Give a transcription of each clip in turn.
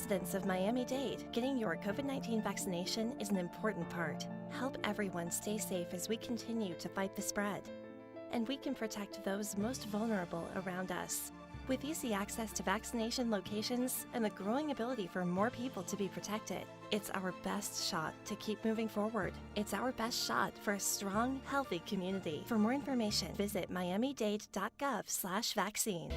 residents of Miami-Dade, getting your COVID-19 vaccination is an important part. Help everyone stay safe as we continue to fight the spread. And we can protect those most vulnerable around us. With easy access to vaccination locations and the growing ability for more people to be protected, it's our best shot to keep moving forward. It's our best shot for a strong, healthy community. For more information, visit miamidade.gov/vaccine.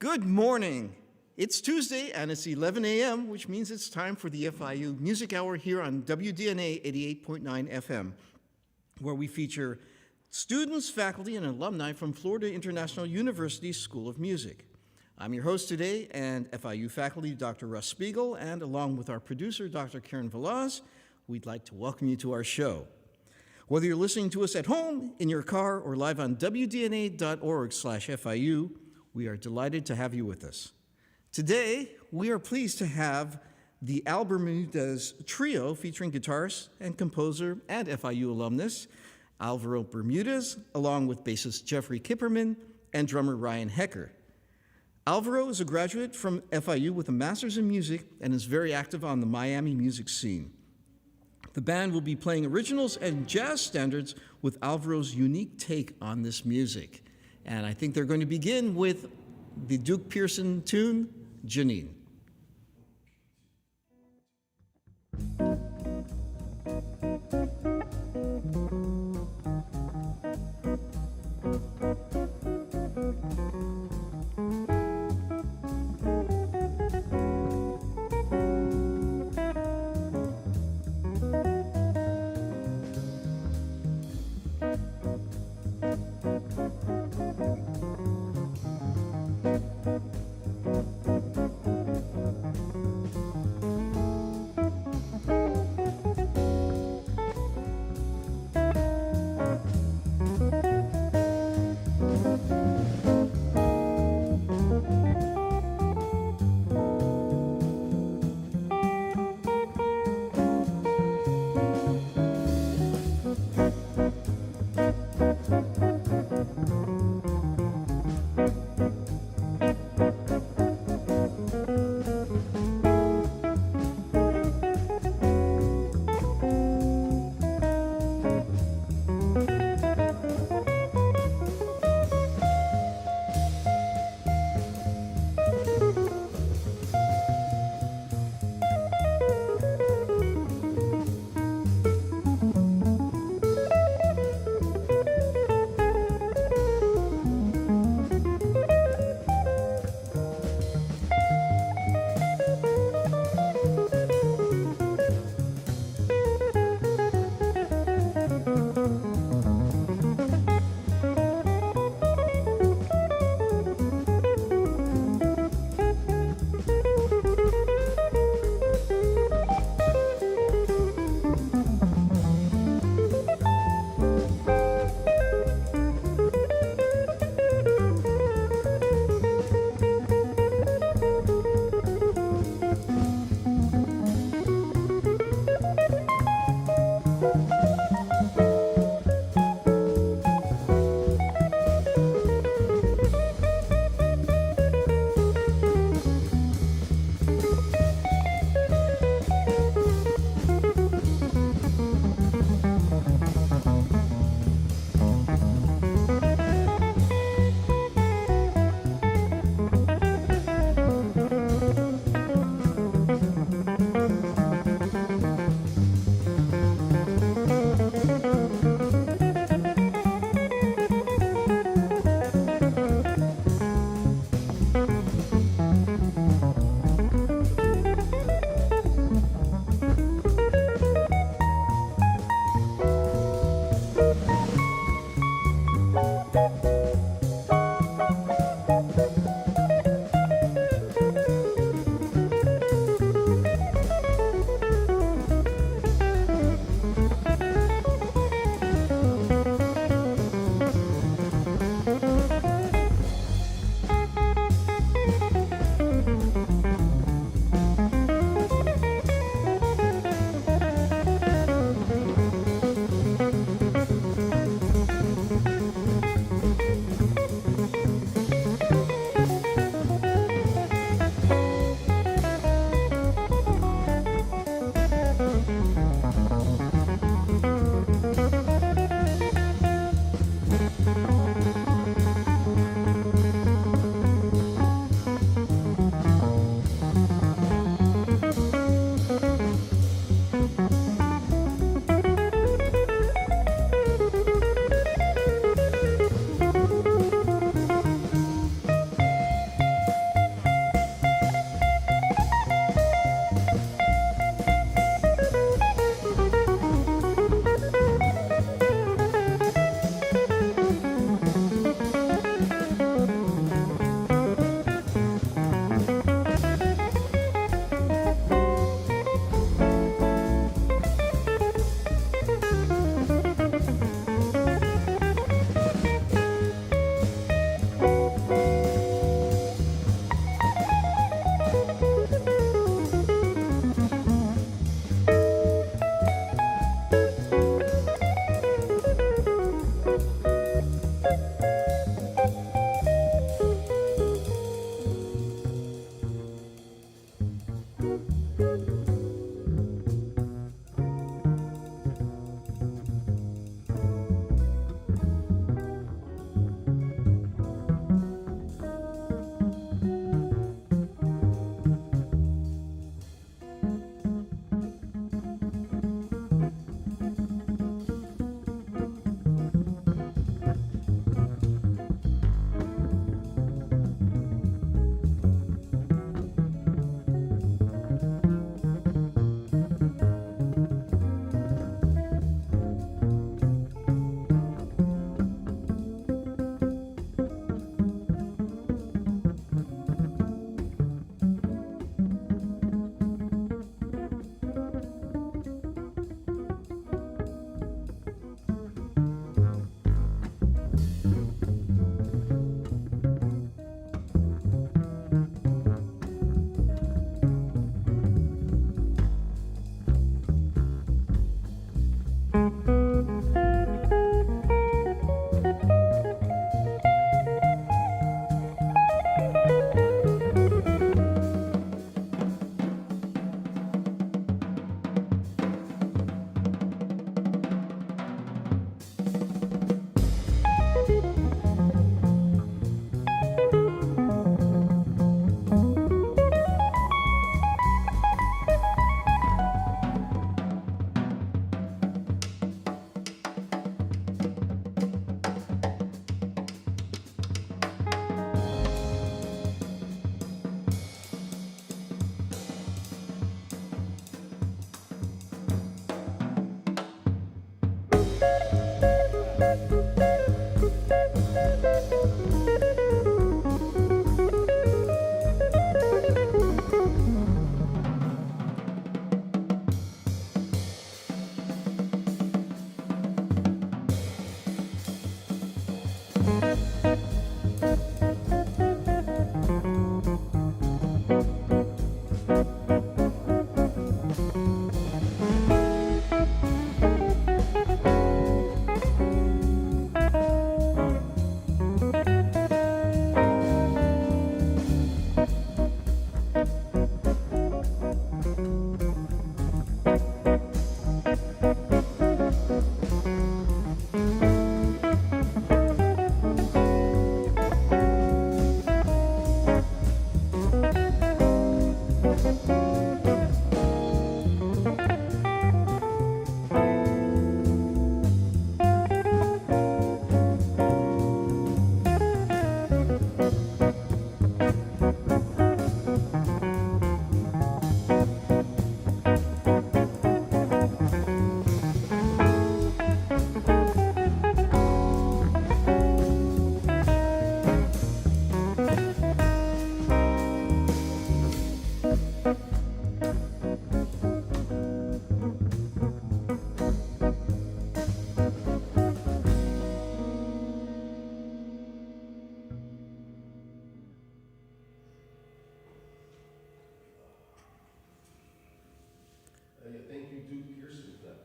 Good morning. It's Tuesday and it's 11 a.m., which means it's time for the FIU Music Hour here on WDNA 88.9 FM, where we feature students, faculty, and alumni from Florida International University School of Music. I'm your host today and FIU faculty, Dr. Russ Spiegel, and along with our producer, Dr. Karen Vals, we'd like to welcome you to our show. Whether you're listening to us at home, in your car, or live on WDNA.org/FIU, we are delighted to have you with us. Today, we are pleased to have the Bermudez trio featuring guitarist and composer and FIU alumnus Alvaro Bermudez, along with bassist Jeffrey Kipperman and drummer Ryan Hecker. Alvaro is a graduate from FIU with a master's in music and is very active on the Miami music scene. The band will be playing originals and jazz standards with Alvaro's unique take on this music. And I think they're going to begin with the Duke Pearson tune, Janine.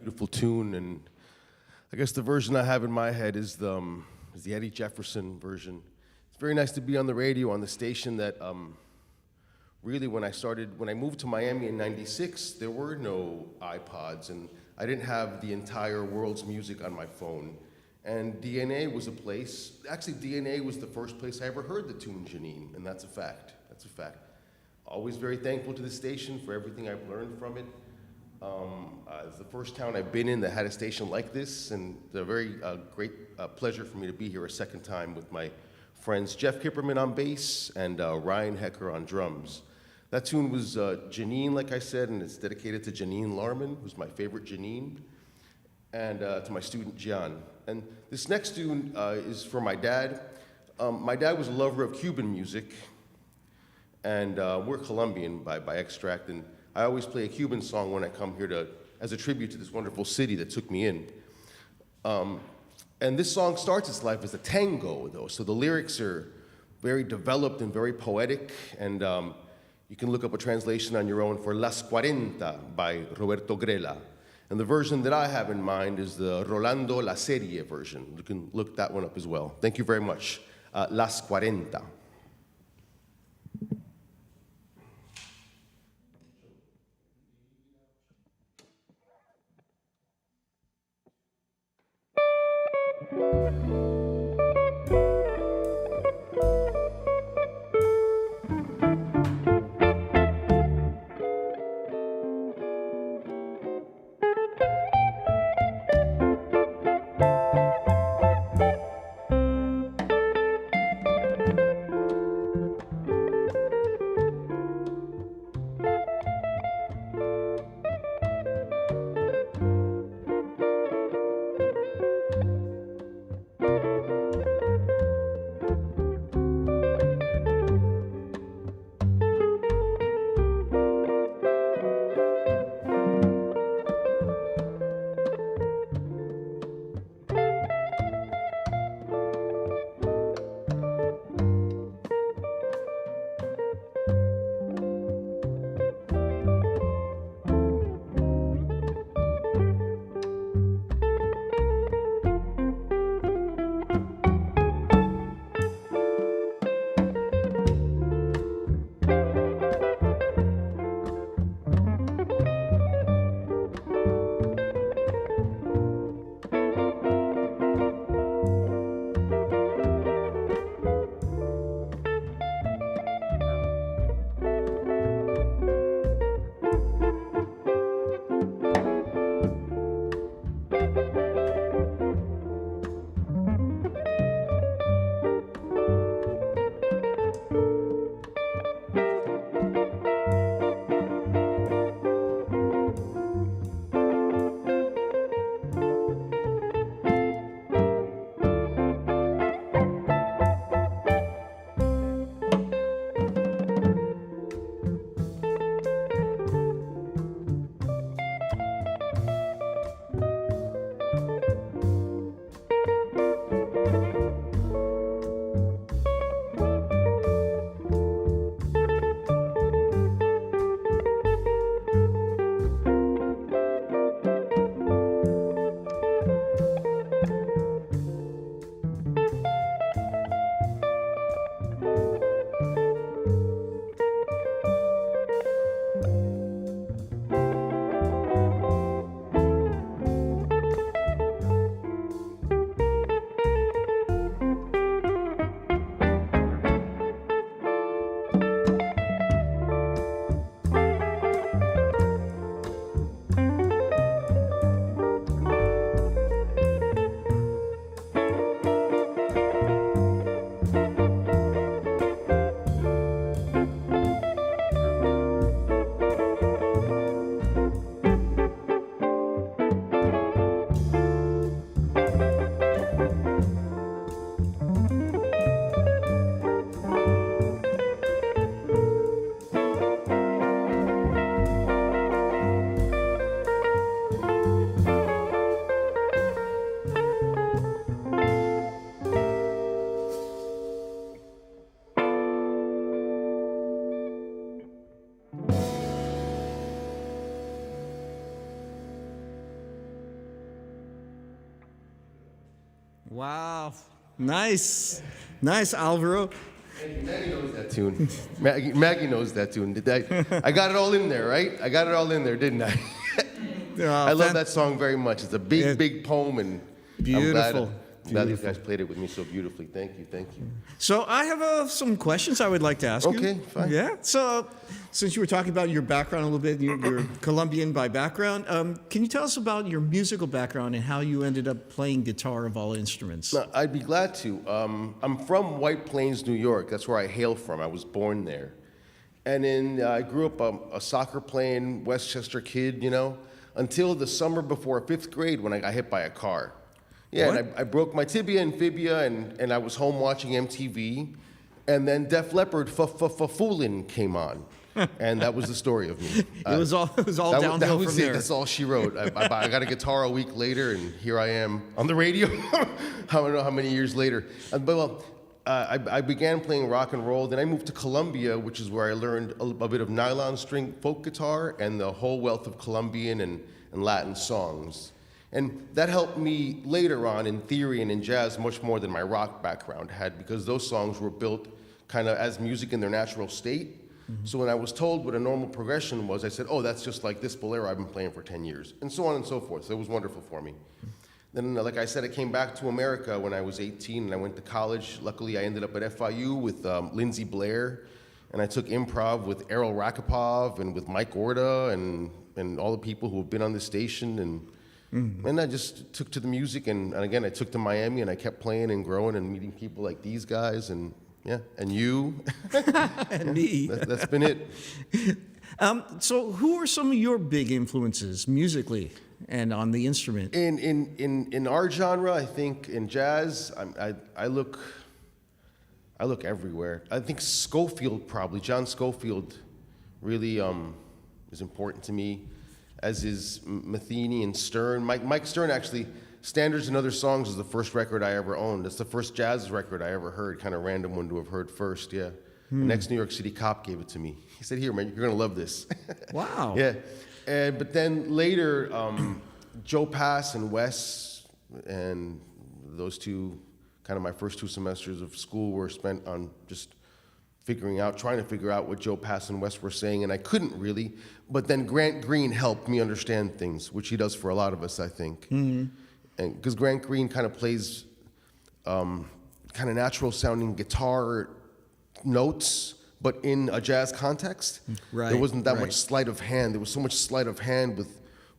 Beautiful tune, and I guess the version I have in my head is the Eddie Jefferson version. It's very nice to be on the radio on the station that really when I moved to Miami in '96, there were no iPods, and I didn't have the entire world's music on my phone. And DNA was a place, actually DNA was the first place I ever heard the tune Janine, and that's a fact, that's a fact. Always very thankful to the station for everything I've learned from it. It's the first town I've been in that had a station like this, and it's a very great pleasure for me to be here a second time with my friends Jeff Kipperman on bass and Ryan Hecker on drums. That tune was Janine, like I said, and it's dedicated to Janine Larman, who's my favorite Janine, and to my student Gian. And this next tune is for my dad. My dad was a lover of Cuban music, and we're Colombian by extract, and I always play a Cuban song when I come here as a tribute to this wonderful city that took me in. And this song starts its life as a tango, though, so the lyrics are very developed and very poetic, and you can look up a translation on your own for Las 40 by Roberto Grela. And the version that I have in mind is the Rolando La Serie version. You can look that one up as well. Thank you very much. Las 40. Wow. Nice. Nice, Alvaro. Maggie knows that tune. Maggie knows that tune. I got it all in there, right? I got it all in there, didn't I? I love that song very much. It's a big poem, and beautiful. I'm glad these guys played it with me so beautifully. Thank you. So I have some questions I would like to ask you. Okay, fine. Yeah. So since you were talking about your background a little bit, you're Colombian by background, can you tell us about your musical background and how you ended up playing guitar of all instruments? No, I'd be glad to. I'm from White Plains, New York. That's where I hail from. I was born there. And I grew up a soccer-playing Westchester kid, until the summer before 5th grade when I got hit by a car. Yeah, and I broke my tibia and fibia, and I was home watching MTV, and then Def Leppard Foolin' came on, and that was the story of me. It was all downhill that was from there. That's all she wrote. I got a guitar a week later, and here I am on the radio. I don't know how many years later. I began playing rock and roll. Then I moved to Colombia, which is where I learned a bit of nylon string folk guitar and the whole wealth of Colombian and Latin songs. And that helped me later on in theory and in jazz much more than my rock background had, because those songs were built kind of as music in their natural state. Mm-hmm. So when I was told what a normal progression was, I said, oh, that's just like this bolero I've been playing for 10 years, and so on and so forth. So it was wonderful for me. Then, like I said, I came back to America when I was 18, and I went to college. Luckily, I ended up at FIU with Lindsay Blair, and I took improv with Errol Rakipov and with Mike Orta and all the people who have been on this station. And I just took to the music, and again, I took to Miami, and I kept playing and growing and meeting people like these guys, and you. And me. That's been it. So who are some of your big influences musically and on the instrument? In our genre, I think in jazz, I look everywhere. I think Scofield probably, John Scofield really is important to me, as is Metheny and Stern. Mike Stern actually, Standards and Other Songs is the first record I ever owned. It's the first jazz record I ever heard, kind of random one to have heard first, yeah. The next New York City cop gave it to me. He said, here, man, you're gonna love this. Wow. Yeah, but then later, Joe Pass and Wes, and those two, kind of my first 2 semesters of school were spent on just trying to figure out what Joe Pass and Wes were saying, and I couldn't really. But then Grant Green helped me understand things, which he does for a lot of us, I think. Mm-hmm. And because Grant Green kind of plays kind of natural-sounding guitar notes, but in a jazz context. Right. There wasn't that much sleight of hand. There was so much sleight of hand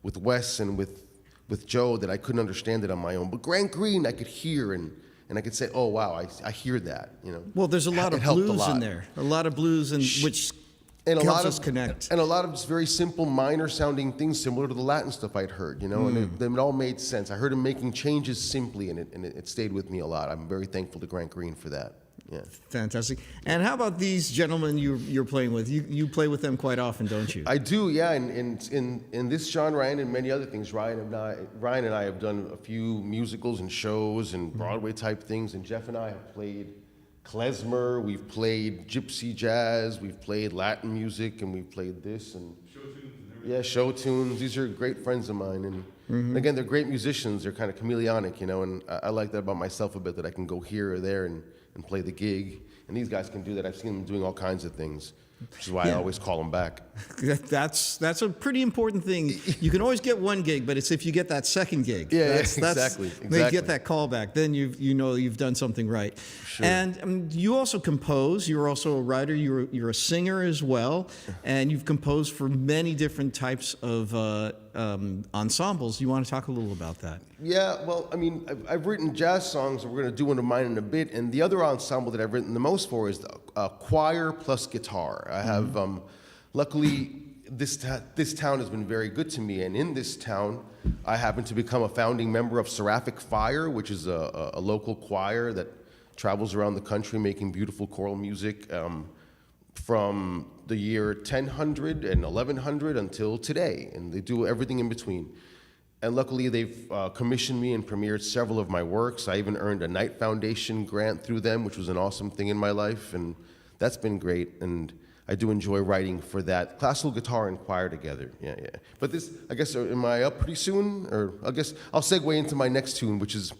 with Wes and with Joe that I couldn't understand it on my own. But Grant Green, I could hear and I could say, oh, wow, I hear that, Well, there's a lot of blues in there. A lot of blues, which helps us connect. And a lot of just very simple, minor-sounding things similar to the Latin stuff I'd heard, and it all made sense. I heard him making changes simply, and it stayed with me a lot. I'm very thankful to Grant Green for that. Yeah. Fantastic. And how about these gentlemen you're playing with? You play with them quite often, don't you? I do, yeah. In this genre and in many other things, Ryan and I have done a few musicals and shows and Broadway type things. And Jeff and I have played klezmer. We've played gypsy jazz. We've played Latin music, and we've played this and show tunes and everything. Yeah, show tunes. These are great friends of mine, and again, they're great musicians. They're kind of chameleonic, and I like that about myself a bit, that I can go here or there and play the gig. And these guys can do that. I've seen them doing all kinds of things, which is why I always call them back. That's a pretty important thing. You can always get one gig, but it's if you get that second gig. Exactly. When you get that call back, then you've done something right. Sure. And you also compose. You're also a writer. You're a singer as well, and you've composed for many different types of ensembles. You want to talk a little about that? Yeah, well, I mean, I've written jazz songs, and we're going to do one of mine in a bit. And the other ensemble that I've written the most for is the choir plus guitar. I have, luckily, this town has been very good to me. And in this town, I happen to become a founding member of Seraphic Fire, which is a local choir that travels around the country making beautiful choral music from the year 1000 and 1100 until today. And they do everything in between. And luckily, they've commissioned me and premiered several of my works. I even earned a Knight Foundation grant through them, which was an awesome thing in my life, and that's been great. And I do enjoy writing for that. Classical guitar and choir together, yeah. But this, I guess, am I up pretty soon? Or I guess I'll segue into my next tune, which is,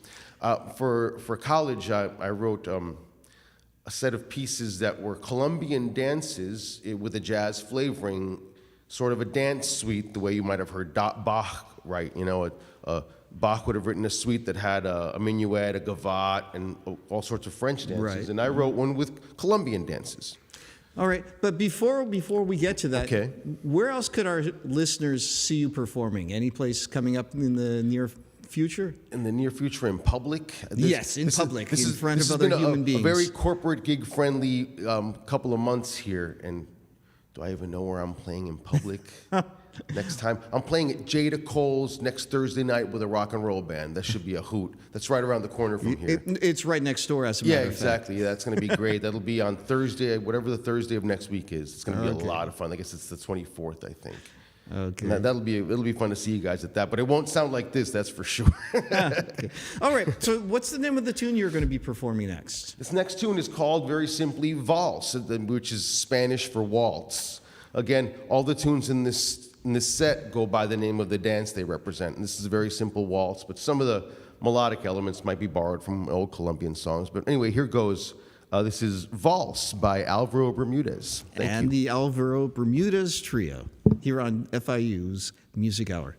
For college, I wrote a set of pieces that were Colombian dances with a jazz flavoring, sort of a dance suite, the way you might have heard Bach write. You know, Bach would have written a suite that had a minuet, a gavotte, and all sorts of French dances. Right. And I wrote one with Colombian dances. All right, but before we get to that, Okay. where else could our listeners see you performing? Any place coming up in the near future? In the near future, in public? Yes, in public, in front of other been human beings. A very corporate, gig-friendly couple of months here, and do I even know where I'm playing in public next time? I'm playing at Jada Cole's next Thursday night with a rock and roll band. That should be a hoot. That's right around the corner from here. It's right next door, as a Yeah, matter of fact. exactly. Yeah, that's going to be great. That'll be on Thursday, whatever the Thursday of next week is. It's going to be a lot of fun. I guess it's the 24th, I think. Okay. And it'll be fun to see you guys at that, but it won't sound like this, that's for sure. Okay. All right, so what's the name of the tune you're going to be performing next? This next tune is called very simply Vals, which is Spanish for waltz. Again, all the tunes in this set go by the name of the dance they represent. And this is a very simple waltz, but some of the melodic elements might be borrowed from old Colombian songs. But anyway, here goes. This is Vals by Alvaro Bermudez. Thank you. The Alvaro Bermudez Trio here on FIU's Music Hour.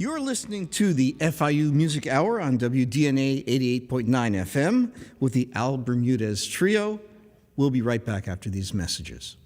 You're listening to the FIU Music Hour on WDNA 88.9 FM with the Al Bermudez Trio. We'll be right back after these messages.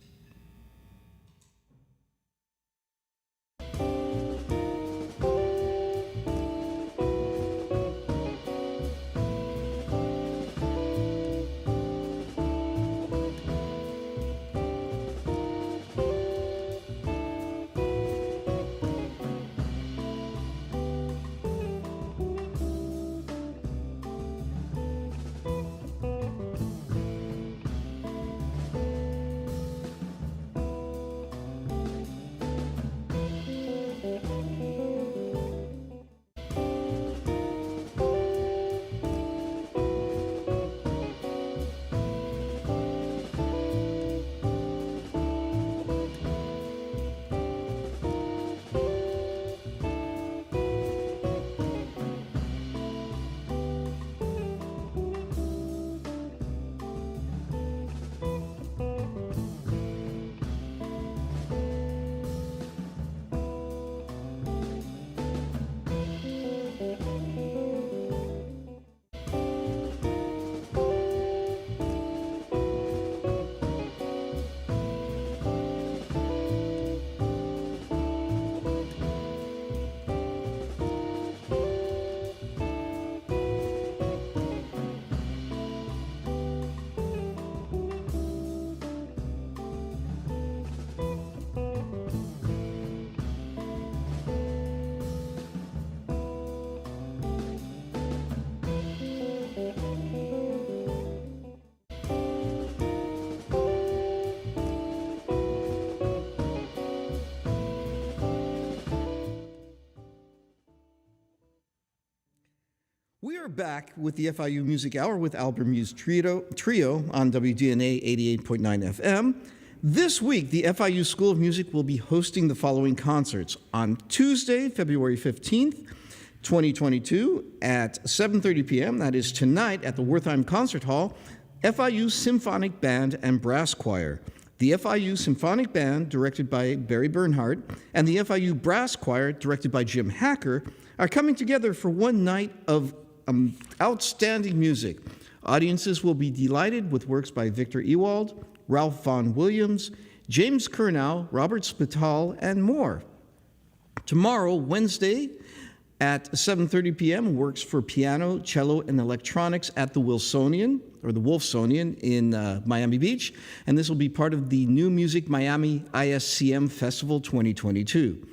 We are back with the FIU Music Hour with Bermudez Trio on WDNA 88.9 FM. This week, the FIU School of Music will be hosting the following concerts. On Tuesday, February 15th, 2022, at 7:30 p.m., that is tonight at the Wertheim Concert Hall, FIU Symphonic Band and Brass Choir. The FIU Symphonic Band, directed by Barry Bernhardt, and the FIU Brass Choir, directed by Jim Hacker, are coming together for one night of outstanding music. Audiences will be delighted with works by Victor Ewald, Ralph Vaughan Williams, James Curnow, Robert Spital, and more. Tomorrow, Wednesday, at 7:30 p.m., works for piano, cello, and electronics at the Wilsonian, or the Wolfsonian in Miami Beach, and this will be part of the New Music Miami ISCM Festival 2022.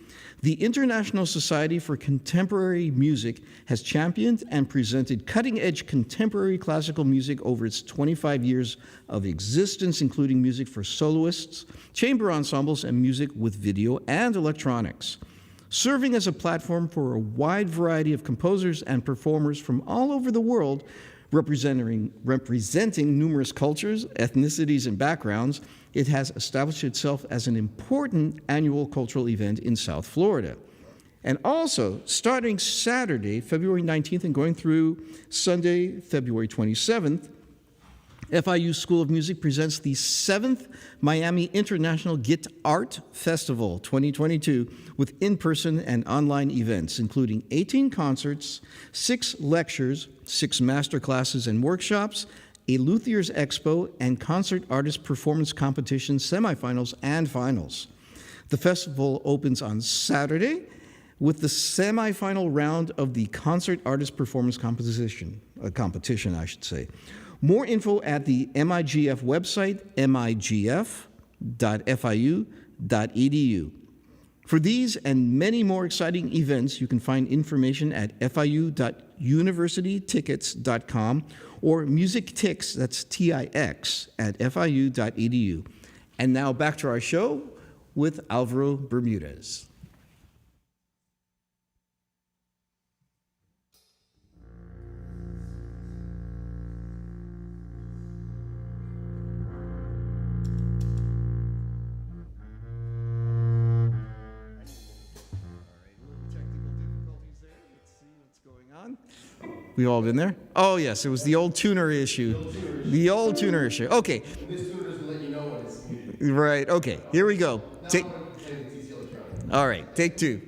The International Society for Contemporary Music has championed and presented cutting-edge contemporary classical music over its 25 years of existence, including music for soloists, chamber ensembles, and music with video and electronics. Serving as a platform for a wide variety of composers and performers from all over the world, representing numerous cultures, ethnicities, and backgrounds, it has established itself as an important annual cultural event in South Florida. And also, starting Saturday, February 19th, and going through Sunday, February 27th, FIU School of Music presents the 7th Miami International Git Art Festival 2022 with in-person and online events, including 18 concerts, 6 lectures, 6 master classes and workshops, a Luthier's Expo, and concert artist performance competition semifinals and finals. The festival opens on Saturday with the semifinal round of the concert artist performance competition. More info at the MIGF website, migf.fiu.edu. For these and many more exciting events, you can find information at fiu.universitytickets.com or musictix, that's T-I-X, at fiu.edu. And now back to our show with Alvaro Bermudez. We all been there? Oh, yes, it was the old tuner issue. The old tuner issue. Okay. This tuner doesn't let you know when it's muted. Right, okay, here we go. All right, take 2.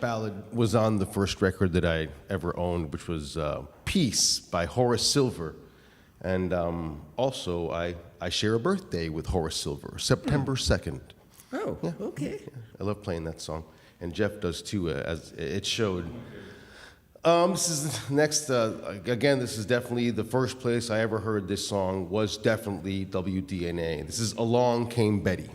Ballad was on the first record that I ever owned, which was Peace by Horace Silver. And also, I share a birthday with Horace Silver, September 2nd. Oh, okay. I love playing that song. And Jeff does too, as it showed. This is next, again, this is definitely the first place I ever heard this song was definitely WDNA. This is Along Came Betty.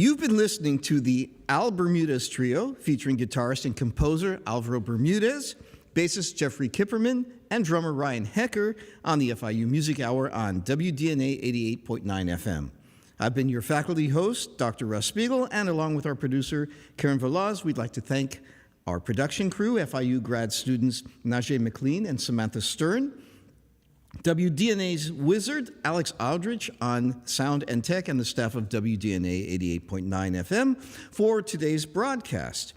You've been listening to the Al Bermudez Trio, featuring guitarist and composer Alvaro Bermudez, bassist Jeffrey Kipperman, and drummer Ryan Hecker on the FIU Music Hour on WDNA 88.9 FM. I've been your faculty host, Dr. Russ Spiegel, and along with our producer, Karen Velaz, we'd like to thank our production crew, FIU grad students Najee McLean and Samantha Stern, WDNA's wizard, Alex Aldrich, on sound and tech, and the staff of WDNA 88.9 FM for today's broadcast.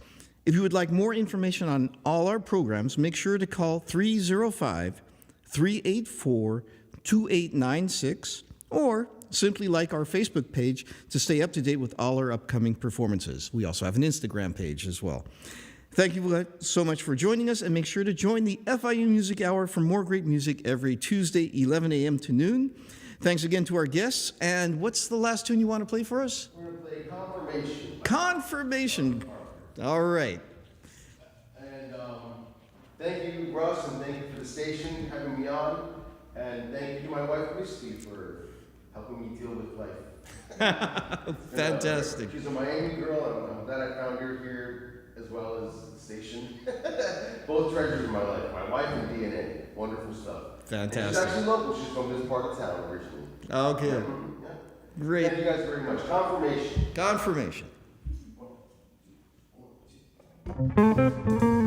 If you would like more information on all our programs, make sure to call 305-384-2896 or simply like our Facebook page to stay up to date with all our upcoming performances. We also have an Instagram page as well. Thank you so much for joining us, and make sure to join the FIU Music Hour for more great music every Tuesday, 11 a.m. to noon. Thanks again to our guests. And what's the last tune you want to play for us? We're going to play Confirmation. Confirmation. All right. And thank you, Russ, and thank you for the station having me on. And thank you to my wife, Misty, for helping me deal with life. Fantastic. She's a Miami girl, and I'm glad I found her here, as well as the station. Both treasures of my life, my wife and DNA. Wonderful stuff. Fantastic. And she's actually local. She's from this part of town originally. Okay. Yeah. Great. Thank you guys very much. Confirmation. Confirmation. 1, 2, 1, 2.